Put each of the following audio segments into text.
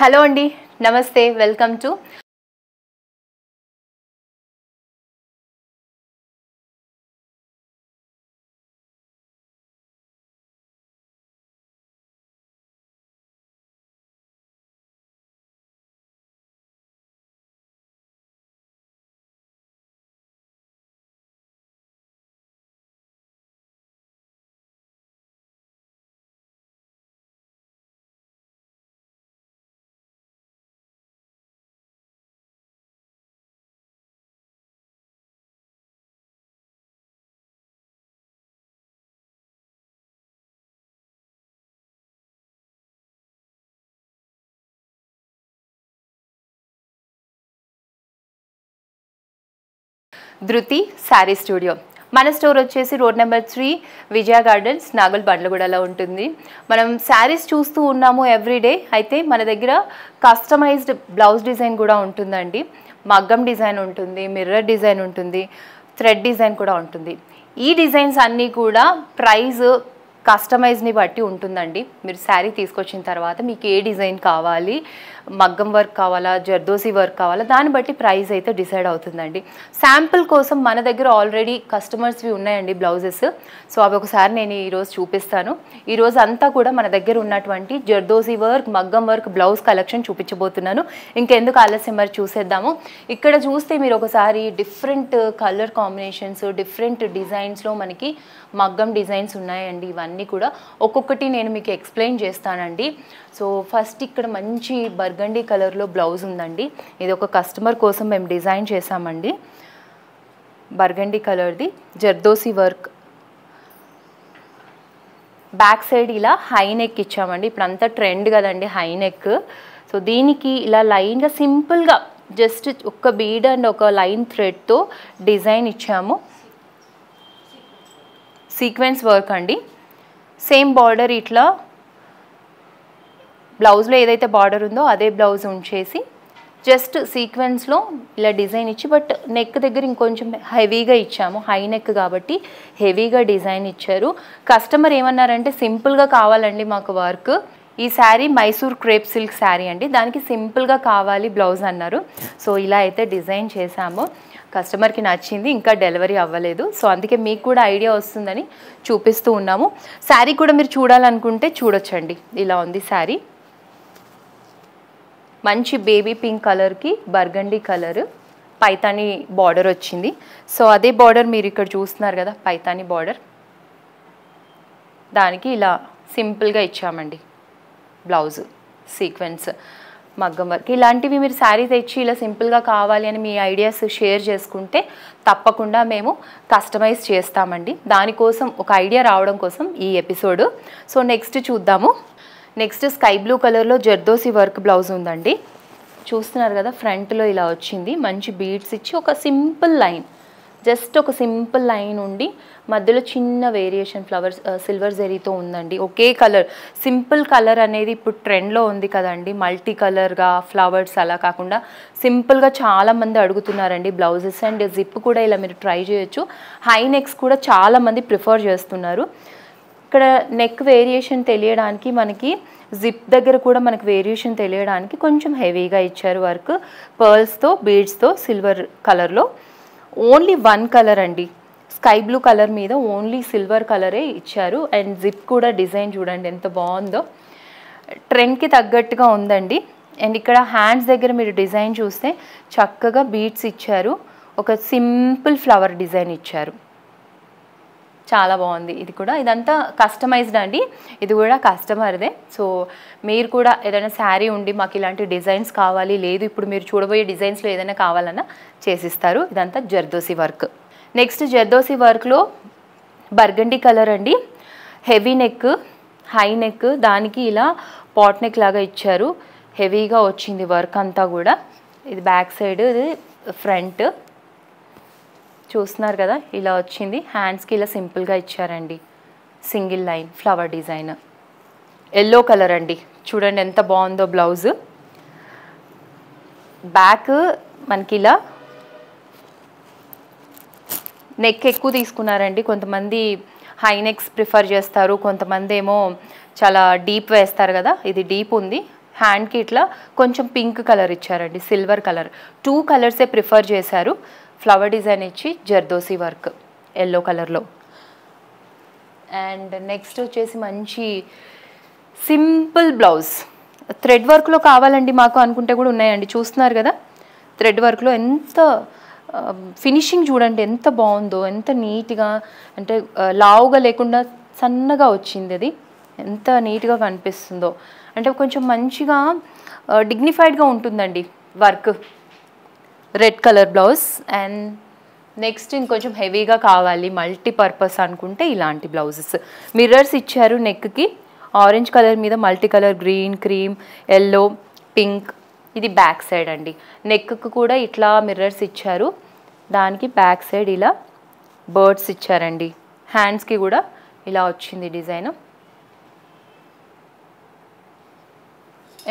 Hello అండి, నమస్తే, welcome to ధృతి శారీ స్టూడియో. మన స్టోర్ వచ్చేసి రోడ్ నెంబర్ 3 విజయ గార్డెన్స్, నాగల్ బండ్లగూడలో ఉంటుంది. మనం శారీస్ చూస్తూ ఉన్నాము ఎవ్రీడే. అయితే మన దగ్గర కస్టమైజ్డ్ బ్లౌజ్ డిజైన్ కూడా ఉంటుందండి. మగ్గం డిజైన్ ఉంటుంది, మిర్రర్ డిజైన్ ఉంటుంది, థ్రెడ్ డిజైన్ కూడా ఉంటుంది. ఈ డిజైన్స్ అన్నీ కూడా ప్రైస్ కస్టమైజ్ని బట్టి ఉంటుందండి. మీరు శారీ తీసుకొచ్చిన తర్వాత మీకు ఏ డిజైన్ కావాలి, మగ్గం వర్క్ కావాలా, జర్దోసి వర్క్ కావాలా, దాన్ని బట్టి ప్రైస్ అయితే డిసైడ్ అవుతుందండి. శాంపుల్ కోసం మన దగ్గర ఆల్రెడీ కస్టమర్స్వి ఉన్నాయండి బ్లౌజెస్. సో అవి ఒకసారి నేను ఈరోజు చూపిస్తాను. ఈరోజు అంతా కూడా మన దగ్గర ఉన్నటువంటి జర్దోసి వర్క్, మగ్గం వర్క్ బ్లౌజ్ కలెక్షన్ చూపించబోతున్నాను. ఇంకెందుకు ఆలస్యం, మరి చూసేద్దాము. ఇక్కడ చూస్తే మీరు ఒకసారి డిఫరెంట్ కలర్ కాంబినేషన్స్, డిఫరెంట్ డిజైన్స్లో మనకి మగ్గం డిజైన్స్ ఉన్నాయండి. ఇవన్నీ కూడా ఒక్కొక్కటి నేను మీకు ఎక్స్ప్లెయిన్ చేస్తానండి. సో ఫస్ట్ ఇక్కడ మంచి బర్గండీ కలర్లో బ్లౌజ్ ఉందండి. ఇది ఒక కస్టమర్ కోసం మేము డిజైన్ చేసామండి. బర్గండీ కలర్ది జర్దోసి వర్క్, బ్యాక్ సైడ్ ఇలా హై నెక్ ఇచ్చామండి. ఇప్పుడు అంతా ట్రెండ్ కదండి హై నెక్. సో దీనికి ఇలా లైన్గా సింపుల్గా జస్ట్ ఒక బీడ్ అండ్ ఒక లైన్ థ్రెడ్తో డిజైన్ ఇచ్చాము. సీక్వెన్స్ వర్క్ అండి. సేమ్ బార్డర్ ఇట్లా బ్లౌజ్లో ఏదైతే బార్డర్ ఉందో అదే బ్లౌజ్ ఉంచేసి జస్ట్ సీక్వెన్స్లో ఇలా డిజైన్ ఇచ్చి, బట్ నెక్ దగ్గర ఇంకొంచెం హెవీగా ఇచ్చాము. హై నెక్ కాబట్టి హెవీగా డిజైన్ ఇచ్చారు. కస్టమర్ ఏమన్నారంటే సింపుల్గా కావాలండి మాకు వర్క్. ఈ శారీ మైసూర్ క్రేప్ సిల్క్ శారీ అండి, దానికి సింపుల్గా కావాలి బ్లౌజ్ అన్నారు. సో ఇలా అయితే డిజైన్ చేశాము. కస్టమర్కి నచ్చింది, ఇంకా డెలివరీ అవ్వలేదు. సో అందుకే మీకు కూడా ఐడియా వస్తుందని చూపిస్తూ ఉన్నాము. శారీ కూడా మీరు చూడాలనుకుంటే చూడొచ్చండి. ఇలా ఉంది శారీ. మంచి బేబీ పింక్ కలర్కి బర్గండీ కలర్ పైతాని బార్డర్ వచ్చింది. సో అదే బార్డర్ మీరు ఇక్కడ చూస్తున్నారు కదా, పైతాని బార్డర్, దానికి ఇలా సింపుల్గా ఇచ్చామండి బ్లౌజ్. సీక్వెన్స్ మగ్గం వర్క్ ఇలాంటివి మీరు శారీ తెచ్చి ఇలా సింపుల్గా కావాలి అని మీ ఐడియాస్ షేర్ చేసుకుంటే తప్పకుండా మేము కస్టమైజ్ చేస్తామండి. దానికోసం ఒక ఐడియా రావడం కోసం ఈ ఎపిసోడ్. సో నెక్స్ట్ చూద్దాము. నెక్స్ట్ స్కై బ్లూ కలర్లో జర్దోసి వర్క్ బ్లౌజ్ ఉందండి. చూస్తున్నారు కదా, ఫ్రంట్లో ఇలా వచ్చింది. మంచి బీడ్స్ ఇచ్చి ఒక సింపుల్ లైన్, జస్ట్ ఒక సింపుల్ లైన్ ఉండి మధ్యలో చిన్న వేరియేషన్ ఫ్లవర్స్ సిల్వర్ జెరీతో ఉందండి. ఒకే కలర్, సింపుల్ కలర్ అనేది ఇప్పుడు ట్రెండ్లో ఉంది కదండి. మల్టీ కలర్గా ఫ్లవర్స్ అలా కాకుండా సింపుల్గా చాలామంది అడుగుతున్నారండి బ్లౌజెస్. అండ్ జిప్ కూడా ఇలా మీరు ట్రై చేయొచ్చు. హై నెక్స్ కూడా చాలామంది ప్రిఫర్ చేస్తున్నారు. ఇక్కడ నెక్ వేరియేషన్ తెలియడానికి మనకి జిప్ దగ్గర కూడా మనకి వేరియేషన్ తెలియడానికి కొంచెం హెవీగా ఇచ్చారు వర్క్. పర్ల్స్తో, బీడ్స్తో, సిల్వర్ కలర్లో. ఓన్లీ వన్ కలర్ అండి, స్కై బ్లూ కలర్ మీద ఓన్లీ సిల్వర్ కలరే ఇచ్చారు. అండ్ జిప్ కూడా డిజైన్ చూడండి ఎంత బాగుందో, ట్రెండ్కి తగ్గట్టుగా ఉందండి. అండ్ ఇక్కడ హ్యాండ్స్ దగ్గర మీరు డిజైన్ చూస్తే చక్కగా బీడ్స్ ఇచ్చారు, ఒక సింపుల్ ఫ్లవర్ డిజైన్ ఇచ్చారు. చాలా బాగుంది. ఇది కూడా ఇదంతా కస్టమైజ్డ్ అండి, ఇది కూడా కస్టమర్దే. సో మీరు కూడా ఏదైనా శారీ ఉండి మాకు ఇలాంటి డిజైన్స్ కావాలి, లేదు ఇప్పుడు మీరు చూడబోయే డిజైన్స్లో ఏదైనా కావాలన్నా చేసిస్తారు. ఇదంతా జర్దోసి వర్క్. నెక్స్ట్ జర్దోసి వర్క్లో బర్గండీ కలర్ అండి. హెవీ నెక్, హై నెక్, దానికి ఇలా పాట్ నెక్ లాగా ఇచ్చారు. హెవీగా వచ్చింది వర్క్ అంతా కూడా. ఇది బ్యాక్ సైడ్, ఇది ఫ్రంట్. చూస్తున్నారు కదా, ఇలా వచ్చింది. హ్యాండ్స్కి ఇలా సింపుల్గా ఇచ్చారండి, single line flower design. Yellow colour అండి, చూడండి ఎంత బాగుందో బ్లౌజ్. బ్యాక్ మనకి ఇలా నెక్ ఎక్కువ తీసుకున్నారండి. కొంతమంది హై నెక్స్ ప్రిఫర్ చేస్తారు, కొంతమంది ఏమో చాలా డీప్ వేస్తారు కదా. ఇది డీప్ ఉంది, హ్యాండ్కి ఇట్లా కొంచెం పింక్ కలర్ ఇచ్చారండి, సిల్వర్ కలర్. 2 కలర్సే ప్రిఫర్ చేశారు. ఫ్లవర్ డిజైన్ ఇచ్చి జర్దోసి వర్క్ ఎల్లో కలర్లో. అండ్ నెక్స్ట్ వచ్చేసి మంచి సింపుల్ బ్లౌజ్, థ్రెడ్ వర్క్లో కావాలండి మాకు అనుకుంటే కూడా ఉన్నాయండి. చూస్తున్నారు కదా థ్రెడ్ వర్క్లో ఎంత ఫినిషింగ్ చూడండి ఎంత బాగుందో, ఎంత నీట్గా అంటే లావుగా లేకుండా సన్నగా వచ్చింది. అది ఎంత నీట్గా కనిపిస్తుందో, అంటే కొంచెం మంచిగా డిగ్నిఫైడ్గా ఉంటుందండి work. Red colour blouse. And next ఇంకొంచెం హెవీగా కావాలి మల్టీపర్పస్ అనుకుంటే ఇలాంటి బ్లౌజెస్. మిర్రర్స్ ఇచ్చారు నెక్కి, ఆరెంజ్ కలర్ మీద multi colour green, cream, yellow, pink. ఇది బ్యాక్ సైడ్ అండి. నెక్కు కూడా ఇట్లా మిర్రర్స్ ఇచ్చారు, దానికి బ్యాక్ సైడ్ ఇలా బర్డ్స్ ఇచ్చారండి. హ్యాండ్స్కి కూడా ఇలా వచ్చింది డిజైన్.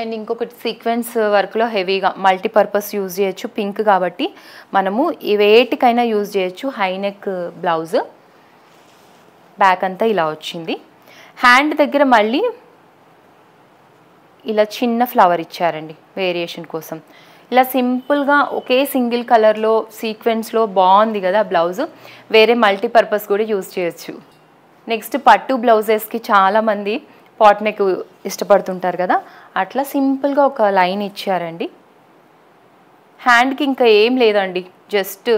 అండ్ ఇంకొకటి సీక్వెన్స్ వర్క్లో హెవీగా మల్టీపర్పస్ యూజ్ చేయొచ్చు, పింక్ కాబట్టి మనము వేటికైనా యూజ్ చేయొచ్చు. హై నెక్ బ్లౌజ్, బ్యాక్ అంతా ఇలా వచ్చింది. హ్యాండ్ దగ్గర మళ్ళీ ఇలా చిన్న ఫ్లవర్ ఇచ్చారండి వేరియేషన్ కోసం. ఇలా సింపుల్గా ఒకే సింగిల్ కలర్లో సీక్వెన్స్లో బాగుంది కదా బ్లౌజ్. వేరే మల్టీపర్పస్ కూడా యూజ్ చేయొచ్చు. నెక్స్ట్ పట్టు బ్లౌజెస్కి చాలామంది పాట్ నెక్ ఇష్టపడుతుంటారు కదా, అట్లా సింపుల్గా ఒక లైన్ ఇచ్చారండి. హ్యాండ్కి ఇంకా ఏం లేదండి, జస్ట్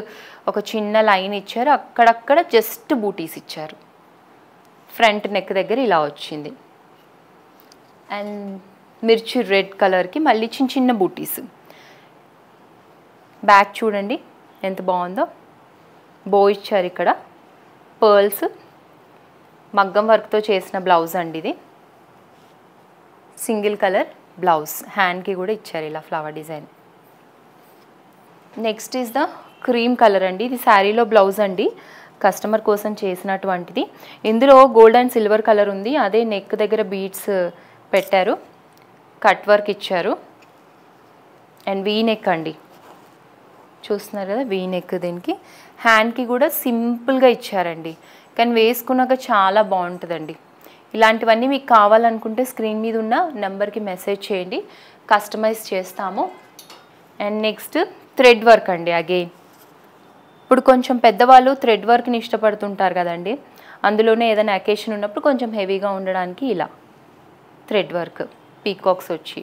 ఒక చిన్న లైన్ ఇచ్చారు, అక్కడక్కడ జస్ట్ బూటీస్ ఇచ్చారు. ఫ్రంట్ నెక్ దగ్గర ఇలా వచ్చింది. అండ్ మిర్చి రెడ్ కలర్కి మళ్ళీ చిన్న చిన్న బూటీస్. బ్యాక్ చూడండి ఎంత బాగుందో, బో ఇచ్చారు ఇక్కడ, పర్ల్స్, మగ్గం వర్క్తో చేసిన బ్లౌజ్ అండి ఇది. సింగిల్ కలర్ బ్లౌజ్, హ్యాండ్కి కూడా ఇచ్చారు ఇలా flower design. Next is the cream colour అండి. ఇది శారీలో బ్లౌజ్ అండి, కస్టమర్ కోసం చేసినటువంటిది. ఇందులో గోల్డ్ అండ్ సిల్వర్ కలర్ ఉంది, అదే నెక్ దగ్గర బీడ్స్ పెట్టారు, కట్ వర్క్ ఇచ్చారు. అండ్ వీ నెక్ అండి, చూస్తున్నారు కదా వీ నెక్. దీనికి హ్యాండ్కి కూడా సింపుల్గా ఇచ్చారండి, కానీ వేసుకున్నాక చాలా బాగుంటుందండి. ఇలాంటివన్నీ మీకు కావాలనుకుంటే స్క్రీన్ మీద ఉన్న నెంబర్కి మెసేజ్ చేయండి, కస్టమైజ్ చేస్తాము. అండ్ నెక్స్ట్ థ్రెడ్ వర్క్ అండి. అగైన్ ఇప్పుడు కొంచెం పెద్దవాళ్ళు థ్రెడ్ వర్క్ని ఇష్టపడుతుంటారు కదండి, అందులోనే ఏదైనా అకేషన్ ఉన్నప్పుడు కొంచెం హెవీగా ఉండడానికి ఇలా థ్రెడ్ వర్క్, పీకాక్స్ వచ్చి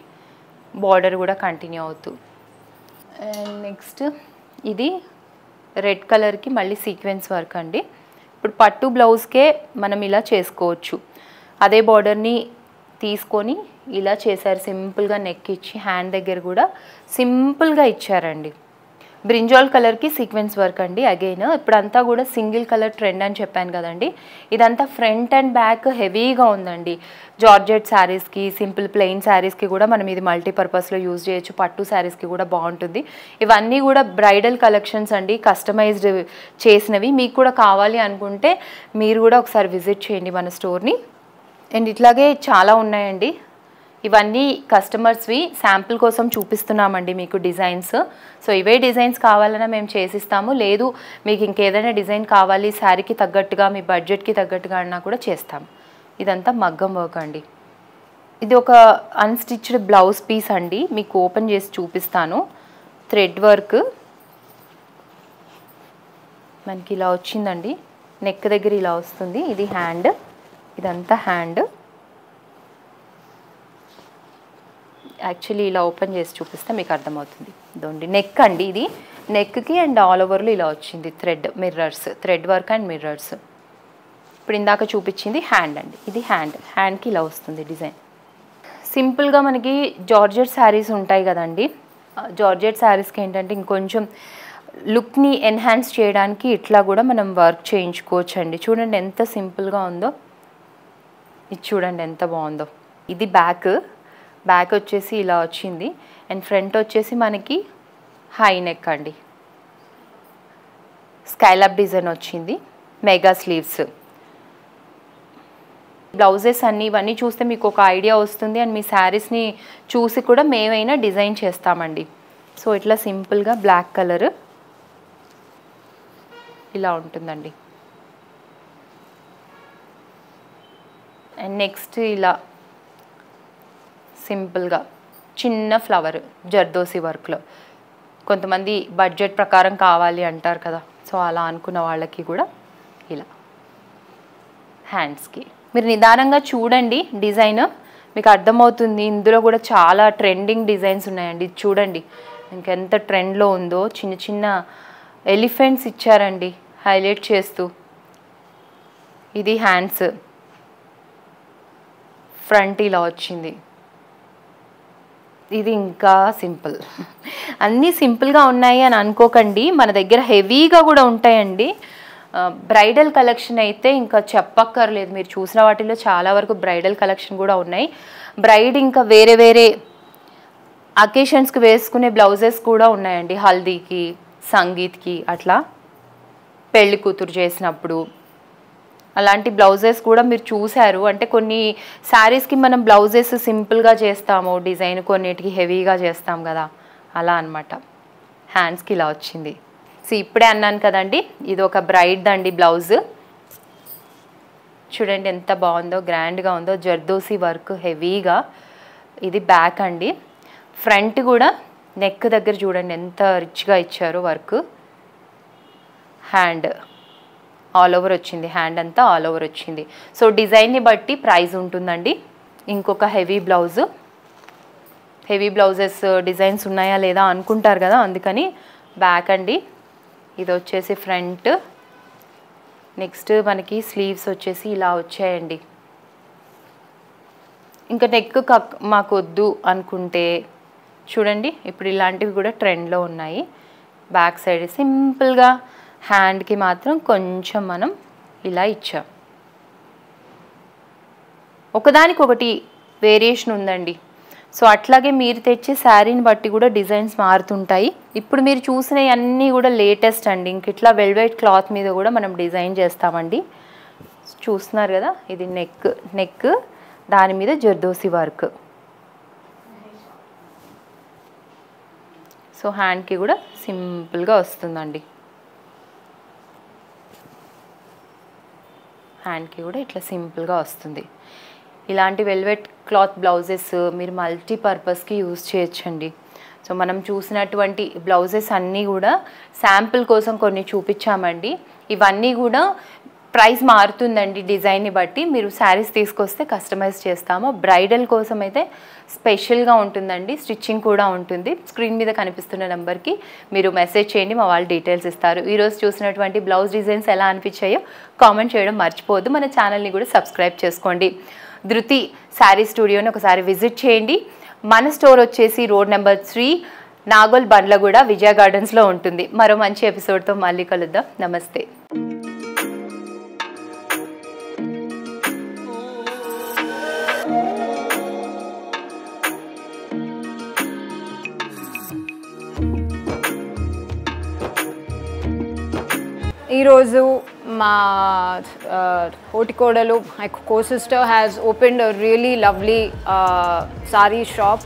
బార్డర్ కూడా కంటిన్యూ అవుతూ. అండ్ నెక్స్ట్ ఇది రెడ్ కలర్కి మళ్ళీ సీక్వెన్స్ వర్క్ అండి. ఇప్పుడు పట్టు బ్లౌజ్కే మనం ఇలా చేసుకోవచ్చు, అదే బార్డర్ని తీసుకొని ఇలా చేశారు సింపుల్గా. నెక్ ఇచ్చి హ్యాండ్ దగ్గర కూడా సింపుల్గా ఇచ్చారండి. బ్రింజాల్ కలర్కి సీక్వెన్స్ వర్క్ అండి. అగైన్ ఇప్పుడంతా కూడా సింగిల్ కలర్ ట్రెండ్ అని చెప్పాను కదండి, ఇదంతా ఫ్రంట్ అండ్ బ్యాక్ హెవీగా ఉందండి. జార్జెట్ శారీస్కి, సింపుల్ ప్లెయిన్ శారీస్కి కూడా మనం ఇది మల్టీపర్పస్లో యూజ్ చేయొచ్చు, పట్టు శారీస్కి కూడా బాగుంటుంది. ఇవన్నీ కూడా బ్రైడల్ కలెక్షన్స్ అండి, కస్టమైజ్డ్ చేసినవి. మీకు కూడా కావాలి అనుకుంటే మీరు కూడా ఒకసారి విజిట్ చేయండి మన స్టోర్ని. అండ్ ఇట్లాగే చాలా ఉన్నాయండి, ఇవన్నీ కస్టమర్స్వి శాంపుల్ కోసం చూపిస్తున్నామండి మీకు డిజైన్స్. సో ఇవే డిజైన్స్ కావాలన్నా మేము చేసిస్తాము, లేదు మీకు ఇంకేదైనా డిజైన్ కావాలి శారీకి తగ్గట్టుగా మీ బడ్జెట్కి తగ్గట్టుగా అన్నా కూడా చేస్తాము. ఇదంతా మగ్గం వర్క్ అండి. ఇది ఒక అన్స్టిచ్డ్ బ్లౌజ్ పీస్ అండి, మీకు ఓపెన్ చేసి చూపిస్తాను. థ్రెడ్ వర్క్ మనకి ఇలా వచ్చిందండి, నెక్ దగ్గర ఇలా వస్తుంది. ఇది హ్యాండ్, ఇదంతా హ్యాండ్. యాక్చువల్లీ ఇలా ఓపెన్ చేసి చూపిస్తే మీకు అర్థమవుతుంది. ఇదండి నెక్ అండి, ఇది నెక్కి అండ్ ఆల్ ఓవర్లో ఇలా వచ్చింది thread mirrors, thread work and mirrors. ఇప్పుడు ఇందాక చూపించింది హ్యాండ్ అండి, ఇది హ్యాండ్, హ్యాండ్కి ఇలా వస్తుంది డిజైన్. సింపుల్గా మనకి జార్జెట్ శారీస్ ఉంటాయి కదండి, జార్జెట్ శారీస్కి ఏంటంటే ఇంకొంచెం లుక్ని ఎన్హాన్స్ చేయడానికి ఇట్లా కూడా మనం వర్క్ చేయించుకోవచ్చు అండి. చూడండి ఎంత సింపుల్గా ఉందో, ఇది చూడండి ఎంత బాగుందో. ఇది బ్యాక్, బ్యాక్ వచ్చేసి ఇలా వచ్చింది. అండ్ ఫ్రంట్ వచ్చేసి మనకి హై నెక్ అండి, స్కైలప్ డిజైన్ వచ్చింది, మెగా స్లీవ్స్. బ్లౌజెస్ అన్నీ ఇవన్నీ చూస్తే మీకు ఒక ఐడియా వస్తుంది, అండ్ మీ శారీస్ని చూసి కూడా మేమైనా డిజైన్ చేస్తామండి. సో ఇట్లా సింపుల్గా బ్లాక్ కలర్ ఇలా ఉంటుందండి. అండ్ నెక్స్ట్ ఇలా సింపుల్గా చిన్న ఫ్లవర్ జర్దోసి వర్క్లో. కొంతమంది బడ్జెట్ ప్రకారం కావాలి అంటారు కదా, సో అలా అనుకున్న వాళ్ళకి కూడా ఇలా హ్యాండ్స్కి. మీరు నిదానంగా చూడండి డిజైన్, మీకు అర్థమవుతుంది. ఇందులో కూడా చాలా ట్రెండింగ్ డిజైన్స్ ఉన్నాయండి. చూడండి ఇంకెంత ట్రెండ్లో ఉందో. చిన్న చిన్న ఎలిఫెంట్స్ ఇచ్చారండి హైలైట్ చేస్తూ. ఇది హ్యాండ్స్, ఫ్రంట్ ఇలా వచ్చింది. ఇది ఇంకా సింపుల్. అన్నీ సింపుల్గా ఉన్నాయి అని అనుకోకండి, మన దగ్గర హెవీగా కూడా ఉంటాయండి. బ్రైడల్ కలెక్షన్ అయితే ఇంకా చెప్పక్కర్లేదు. మీరు చూసిన వాటిలో చాలా వరకు బ్రైడల్ కలెక్షన్ కూడా ఉన్నాయి. బ్రైడ్ ఇంకా వేరే వేరే అకేషన్స్కి వేసుకునే బ్లౌజెస్ కూడా ఉన్నాయండి. హల్దీకి, సంగీత్కి, అట్లా పెళ్లి కూతురు చేసినప్పుడు అలాంటి బ్లౌజెస్ కూడా మీరు చూశారు. అంటే కొన్ని శారీస్కి మనం బ్లౌజెస్ సింపుల్గా చేస్తాము డిజైన్, కొన్నిటికి హెవీగా చేస్తాం కదా, అలా అనమాట. హ్యాండ్స్కి ఇలా వచ్చింది. సో ఇప్పుడే అన్నాను కదండి, ఇది ఒక బ్రైడ్ అండి బ్లౌజ్. చూడండి ఎంత బాగుందో, గ్రాండ్గా ఉందో. జర్దోసి వర్క్ హెవీగా. ఇది బ్యాక్ అండి. ఫ్రంట్ కూడా నెక్ దగ్గర చూడండి ఎంత రిచ్గా ఇచ్చారో వర్క్. హ్యాండ్ ఆల్ ఓవర్ వచ్చింది, హ్యాండ్ అంతా ఆల్ ఓవర్ వచ్చింది. సో డిజైన్ని బట్టి ప్రైస్ ఉంటుందండి. ఇంకొక heavy blouse. Heavy blouses designs ఉన్నాయా లేదా అనుకుంటారు కదా, అందుకని బ్యాక్ అండి. ఇది వచ్చేసి ఫ్రంట్. నెక్స్ట్ మనకి స్లీవ్స్ వచ్చేసి ఇలా వచ్చాయండి. ఇంకా నెక్ మాకు వద్దు అనుకుంటే చూడండి, ఇప్పుడు ఇలాంటివి కూడా ట్రెండ్లో ఉన్నాయి. బ్యాక్ సైడ్ సింపుల్గా, హ్యాండ్కి మాత్రం కొంచెం మనం ఇలా ఇచ్చాం. ఒకదానికొకటి వేరియేషన్ ఉందండి. సో అట్లాగే మీరు తెచ్చే శారీని బట్టి కూడా డిజైన్స్ మారుతుంటాయి. ఇప్పుడు మీరు చూసినవి అన్నీ కూడా లేటెస్ట్ అండి. ఇంక ఇట్లా వెల్వెట్ క్లాత్ మీద కూడా మనం డిజైన్ చేస్తామండి. చూస్తున్నారు కదా, ఇది నెక్ దాని మీద జర్దోసి వర్క్. సో హ్యాండ్కి కూడా సింపుల్గా వస్తుందండి. హ్యాండ్కి కూడా ఇట్లా సింపుల్గా వస్తుంది. ఇలాంటి వెల్వెట్ క్లాత్ బ్లౌజెస్ మీరు మల్టీపర్పస్కి యూజ్ చేయొచ్చండి. సో మనం చూసినటువంటి బ్లౌజెస్ అన్నీ కూడా శాంపుల్ కోసం కొన్ని చూపించామండి. ఇవన్నీ కూడా ప్రైస్ మారుతుందండి డిజైన్ని బట్టి. మీరు శారీస్ తీసుకొస్తే కస్టమైజ్ చేస్తాము. బ్రైడల్ కోసం అయితే స్పెషల్గా ఉంటుందండి, స్టిచ్చింగ్ కూడా ఉంటుంది. స్క్రీన్ మీద కనిపిస్తున్న నెంబర్కి మీరు మెసేజ్ చేయండి, మా వాళ్ళు డీటెయిల్స్ ఇస్తారు. ఈరోజు చూసినటువంటి బ్లౌజ్ డిజైన్స్ ఎలా అనిపించాయో కామెంట్ చేయడం మర్చిపోవద్దు. మన ఛానల్ని కూడా సబ్స్క్రైబ్ చేసుకోండి. ధృతి శారీ స్టూడియోని ఒకసారి విజిట్ చేయండి. మన స్టోర్ వచ్చేసి రోడ్ నెంబర్ 3, నాగోల్ బండ్లగూడ, విజయ గార్డెన్స్లో ఉంటుంది. మరో మంచి ఎపిసోడ్తో మళ్ళీ కలుద్దాం. నమస్తే. ఈరోజు మా ఓటికోడలు, my co-sister has opened a really lovely saree shop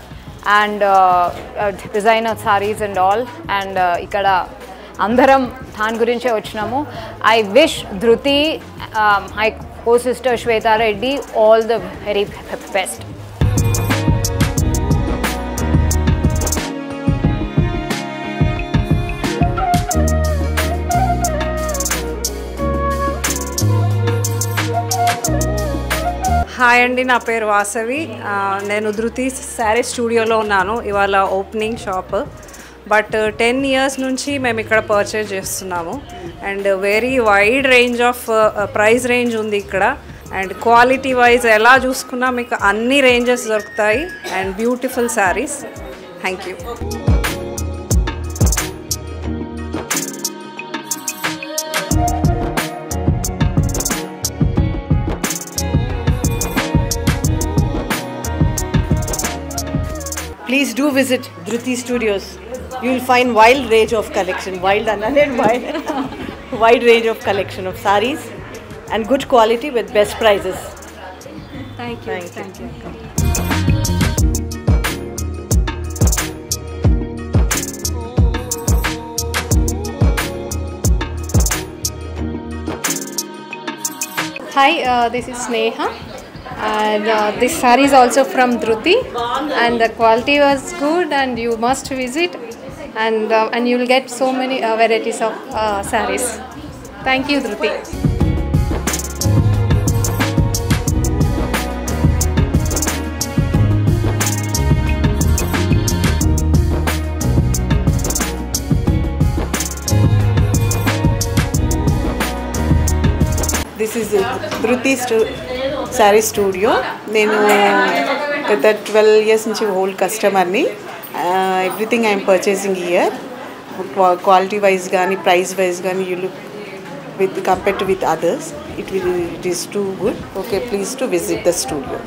and designer sarees and all, and ఇక్కడ అందరం దాని గురించే వచ్చినాము. I wish Dhruti, my co-sister Shweta Reddy, all the very best. Hi అండి, నా పేరు వాసవి. నేను ధృతి శారీ స్టూడియోలో ఉన్నాను. ఇవాళ ఓపెనింగ్ షాప్. బట్ 10 years నుంచి మేము ఇక్కడ పర్చేజ్ చేస్తున్నాము. And very wide range of price range ఉంది ఇక్కడ. అండ్ క్వాలిటీ వైజ్ ఎలా చూసుకున్నా మీకు అన్ని రేంజెస్ దొరుకుతాయి. And beautiful saris. Thank you. Please do visit Dhruti Studios. You will find wild range of collection, wild and wild, wide range of collection of sarees and good quality with best prices. Thank you. Thank you. Hi, this is Sneha. And this saree is also from Dhruti, and the quality was good, and you must visit, and you will get so many varieties of sarees. Thank you, Dhruti. This is ధృతి sari studio. నేను గత 12 years నుంచి old కస్టమర్ని. Everything I'm purchasing here. Quality wise కానీ price wise కానీ you look with compared to with others, it is too good. Okay, please to visit the studio.